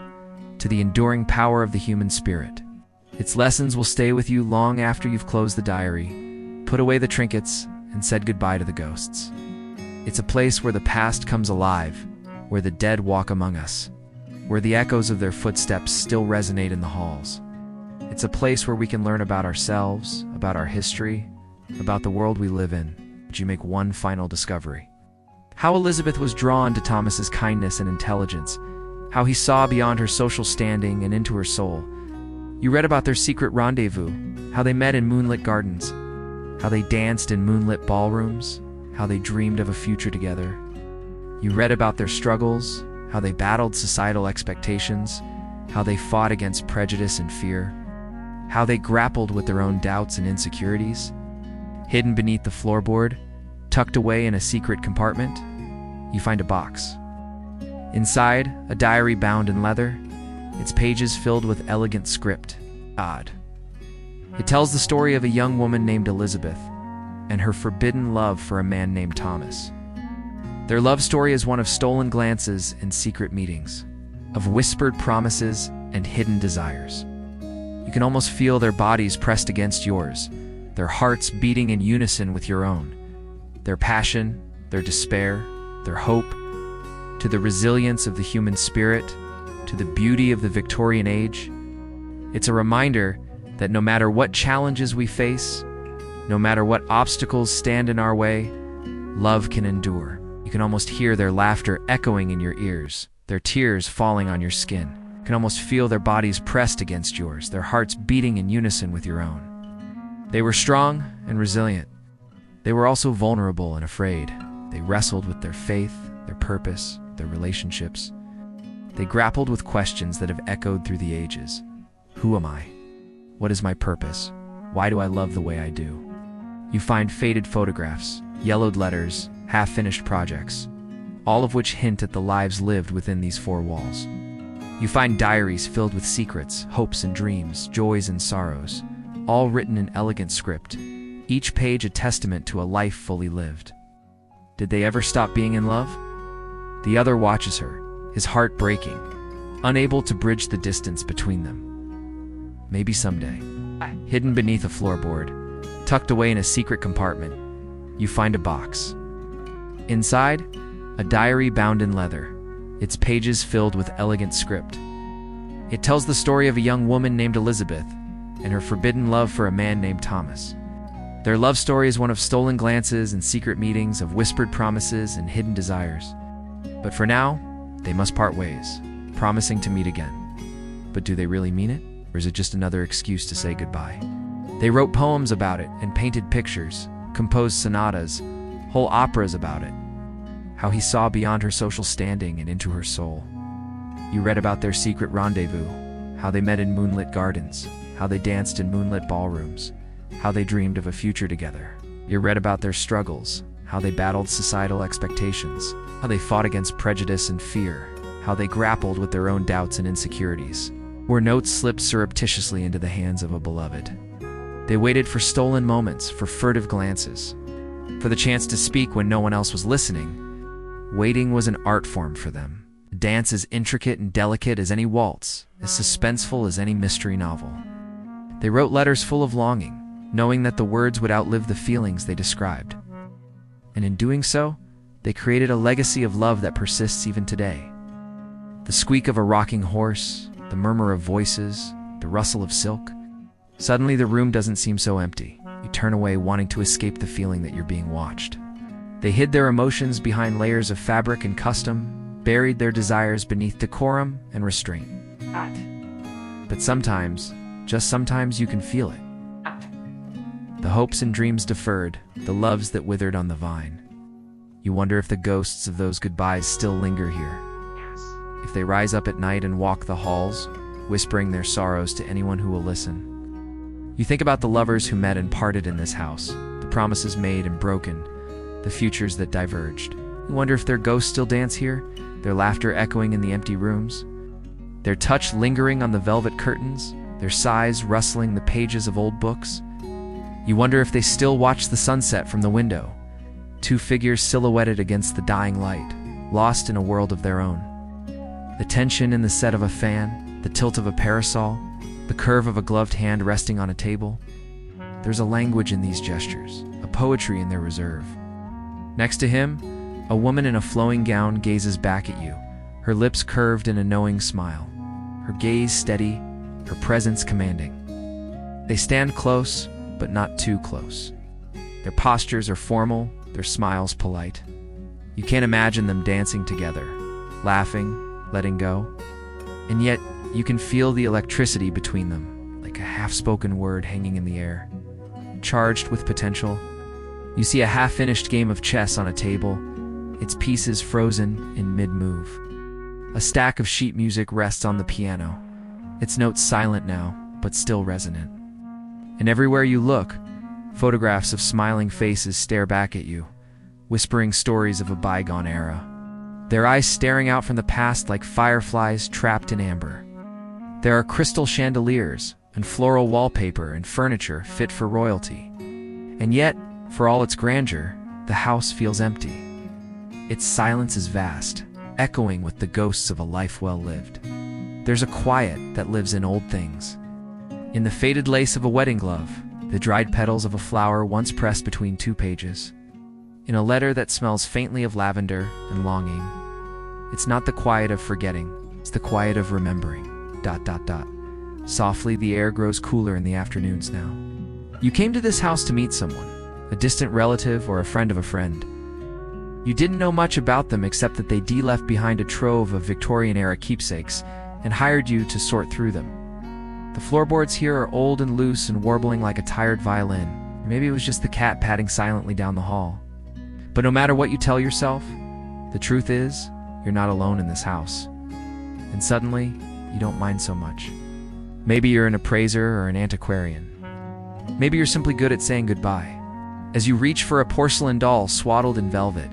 Speaker 1: to the enduring power of the human spirit. Its lessons will stay with you long after you've closed the diary, put away the trinkets, and said goodbye to the ghosts. It's a place where the past comes alive, where the dead walk among us, where the echoes of their footsteps still resonate in the halls. It's a place where we can learn about ourselves, about our history, about the world we live in. But you make one final discovery. How Elizabeth was drawn to Thomas's kindness and intelligence, how he saw beyond her social standing and into her soul. You read about their secret rendezvous, how they met in moonlit gardens, how they danced in moonlit ballrooms, how they dreamed of a future together. You read about their struggles, how they battled societal expectations, how they fought against prejudice and fear, how they grappled with their own doubts and insecurities. Hidden beneath the floorboard, tucked away in a secret compartment, you find a box. Inside, a diary bound in leather, its pages filled with elegant script. Odd. It tells the story of a young woman named Elizabeth and her forbidden love for a man named Thomas. Their love story is one of stolen glances and secret meetings, of whispered promises and hidden desires. You can almost feel their bodies pressed against yours, their hearts beating in unison with your own, their passion, their despair, their hope, to the resilience of the human spirit, to the beauty of the Victorian age. It's a reminder that no matter what challenges we face, no matter what obstacles stand in our way, love can endure. You can almost hear their laughter echoing in your ears, their tears falling on your skin. You can almost feel their bodies pressed against yours, their hearts beating in unison with your own. They were strong and resilient. They were also vulnerable and afraid. They wrestled with their faith, their purpose, their relationships. They grappled with questions that have echoed through the ages. Who am I? What is my purpose? Why do I love the way I do? You find faded photographs, yellowed letters, half-finished projects, all of which hint at the lives lived within these four walls. You find diaries filled with secrets, hopes and dreams, joys and sorrows, all written in elegant script, each page a testament to a life fully lived. Did they ever stop being in love? The other watches her, his heart breaking, unable to bridge the distance between them. Maybe someday. Hidden beneath a floorboard, tucked away in a secret compartment, you find a box. Inside, a diary bound in leather, its pages filled with elegant script. It tells the story of a young woman named Elizabeth and her forbidden love for a man named Thomas. Their love story is one of stolen glances and secret meetings, of whispered promises and hidden desires. But for now, they must part ways, promising to meet again. But do they really mean it? Or is it just another excuse to say goodbye? They wrote poems about it and painted pictures, composed sonatas, whole operas about it. How he saw beyond her social standing and into her soul. You read about their secret rendezvous, how they met in moonlit gardens, how they danced in moonlit ballrooms, how they dreamed of a future together. You read about their struggles, how they battled societal expectations, how they fought against prejudice and fear, how they grappled with their own doubts and insecurities. Where notes slipped surreptitiously into the hands of a beloved. They waited for stolen moments, for furtive glances, for the chance to speak when no one else was listening. Waiting was an art form for them. A dance as intricate and delicate as any waltz, as suspenseful as any mystery novel. They wrote letters full of longing, knowing that the words would outlive the feelings they described. And in doing so, they created a legacy of love that persists even today. The squeak of a rocking horse, the murmur of voices, the rustle of silk. Suddenly the room doesn't seem so empty. You turn away wanting to escape the feeling that you're being watched. They hid their emotions behind layers of fabric and custom, buried their desires beneath decorum and restraint. But sometimes, just sometimes, you can feel it. The hopes and dreams deferred, the loves that withered on the vine. You wonder if the ghosts of those goodbyes still linger here. If they rise up at night and walk the halls, whispering their sorrows to anyone who will listen. You think about the lovers who met and parted in this house, the promises made and broken, the futures that diverged. You wonder if their ghosts still dance here, their laughter echoing in the empty rooms, their touch lingering on the velvet curtains, their sighs rustling the pages of old books. You wonder if they still watch the sunset from the window, two figures silhouetted against the dying light, lost in a world of their own. The tension in the set of a fan, the tilt of a parasol, the curve of a gloved hand resting on a table. There's a language in these gestures, a poetry in their reserve. Next to him, a woman in a flowing gown gazes back at you, her lips curved in a knowing smile, her gaze steady, her presence commanding. They stand close, but not too close. Their postures are formal, their smiles polite. You can't imagine them dancing together, laughing, letting go, and yet you can feel the electricity between them, like a half-spoken word hanging in the air, charged with potential. You see a half-finished game of chess on a table, its pieces frozen in mid-move. A stack of sheet music rests on the piano, its notes silent now, but still resonant. And everywhere you look, photographs of smiling faces stare back at you, whispering stories of a bygone era. Their eyes staring out from the past like fireflies trapped in amber. There are crystal chandeliers and floral wallpaper and furniture fit for royalty. And yet, for all its grandeur, the house feels empty. Its silence is vast, echoing with the ghosts of a life well lived. There's a quiet that lives in old things. In the faded lace of a wedding glove, the dried petals of a flower once pressed between two pages. In a letter that smells faintly of lavender and longing. It's not the quiet of forgetting, it's the quiet of remembering. ... Softly, the air grows cooler in the afternoons now. You came to this house to meet someone, a distant relative or a friend of a friend. You didn't know much about them except that they left behind a trove of Victorian-era keepsakes and hired you to sort through them. The floorboards here are old and loose and warbling like a tired violin. Or maybe it was just the cat padding silently down the hall. But no matter what you tell yourself, the truth is, you're not alone in this house. And suddenly, you don't mind so much. Maybe you're an appraiser or an antiquarian. Maybe you're simply good at saying goodbye. As you reach for a porcelain doll swaddled in velvet,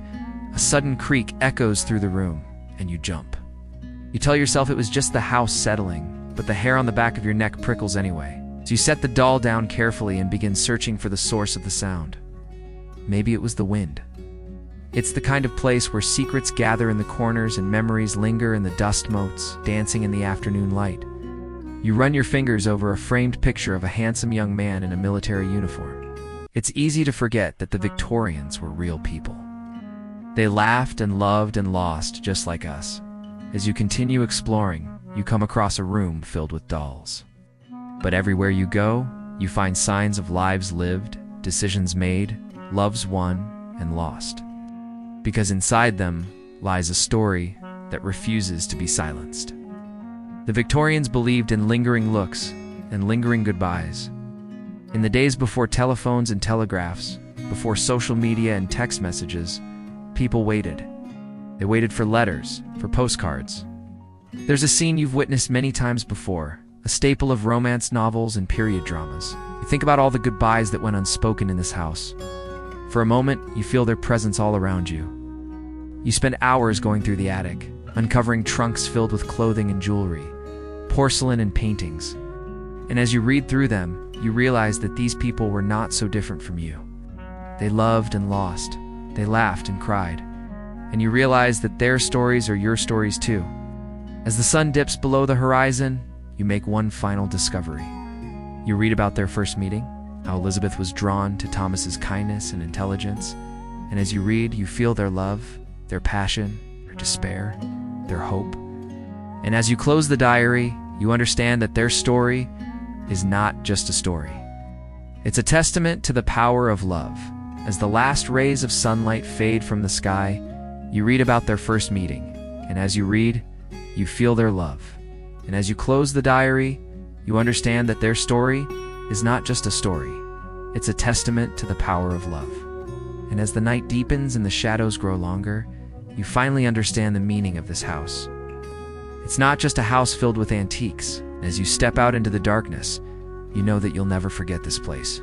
Speaker 1: a sudden creak echoes through the room, and you jump. You tell yourself it was just the house settling, but the hair on the back of your neck prickles anyway. So you set the doll down carefully and begin searching for the source of the sound. Maybe it was the wind. It's the kind of place where secrets gather in the corners and memories linger in the dust motes, dancing in the afternoon light. You run your fingers over a framed picture of a handsome young man in a military uniform. It's easy to forget that the Victorians were real people. They laughed and loved and lost just like us. As you continue exploring, you come across a room filled with dolls. But everywhere you go, you find signs of lives lived, decisions made, loves won and lost. Because inside them lies a story that refuses to be silenced. The Victorians believed in lingering looks and lingering goodbyes. In the days before telephones and telegraphs, before social media and text messages, people waited. They waited for letters, for postcards. There's a scene you've witnessed many times before, a staple of romance novels and period dramas. You think about all the goodbyes that went unspoken in this house. For a moment, you feel their presence all around you. You spend hours going through the attic, uncovering trunks filled with clothing and jewelry, porcelain and paintings. And as you read through them, you realize that these people were not so different from you. They loved and lost. They laughed and cried. And you realize that their stories are your stories too. As the sun dips below the horizon, you make one final discovery. You read about their first meeting, how Elizabeth was drawn to Thomas's kindness and intelligence. And as you read, you feel their love, their passion, their despair, their hope. And as you close the diary, you understand that their story is not just a story. It's a testament to the power of love. As the last rays of sunlight fade from the sky, you read about their first meeting. And as you read, you feel their love. And as you close the diary, you understand that their story is not just a story. It's a testament to the power of love. And as the night deepens and the shadows grow longer, you finally understand the meaning of this house. It's not just a house filled with antiques. As you step out into the darkness, you know that you'll never forget this place.